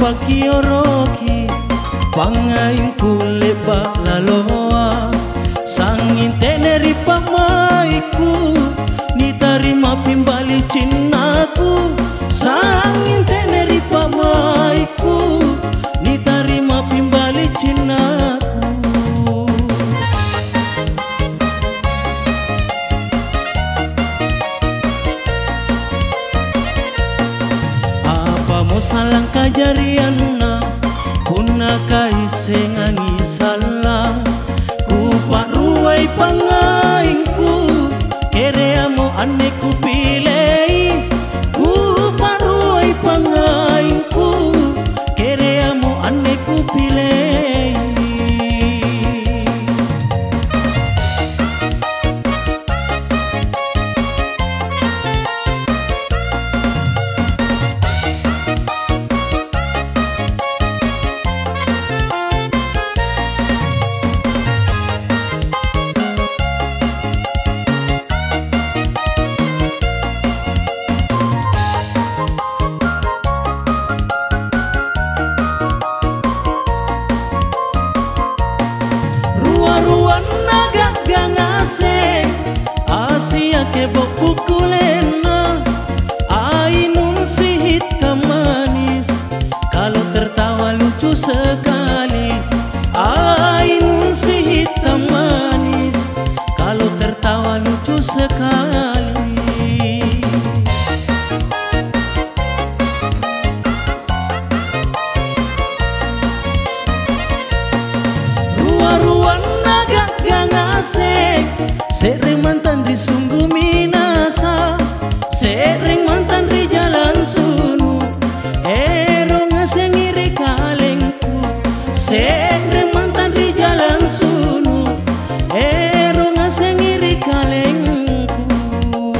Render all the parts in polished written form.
pakioroki pangain kulit balaloa sangin teneri pamaiku ni tarima pimbali cinnaku sangin teneri pamaiku ni tarima pimbali cinnaku. Apa mo salang kajarianna kuna kaisengangi salah ku paruai pangainku kereamo aneku pilei ku paruai pangainku kereamo aneku pilei. Ruan naga gangase Asia kebok pukulena ainun sihit kamanis kalau tertawa lucu sekali ainun sihit kamanis kalau tertawa lucu sekali. Ruan naga gangase sering mantan di sungguh minasa sering mantan di jalan sunu erong ngiri kalengku sering mantan di jalan sunu erong ngiri kalengku.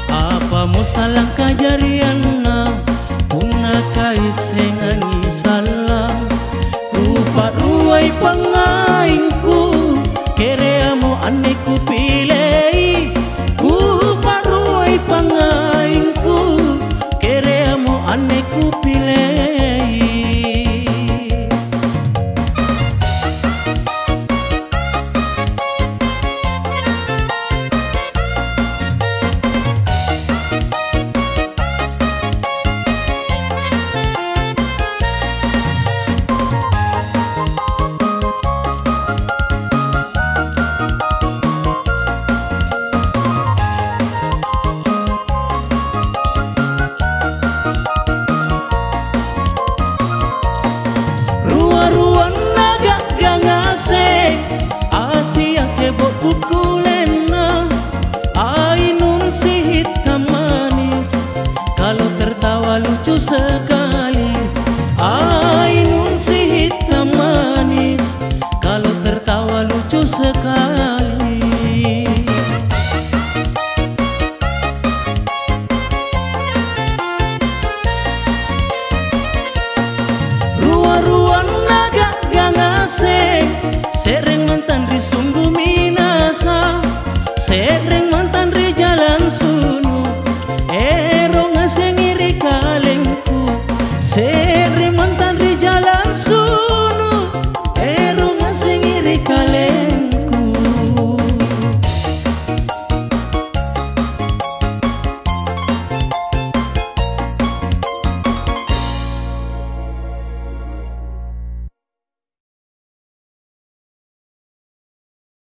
Apa mo salang kajarianna kuna kaisengani salah ku paruai pangainku kereamo aneku pilei ku paruai pangainku kereamo aneku pilei. Ruan naga gangase Asia kebok pukulena ainun sihit kamanis kalau tertawa lucu sekali ainun sihit kamanis kalau tertawa lucu sekali. Ruan naga gangase sering mantan di sungguh minasa sering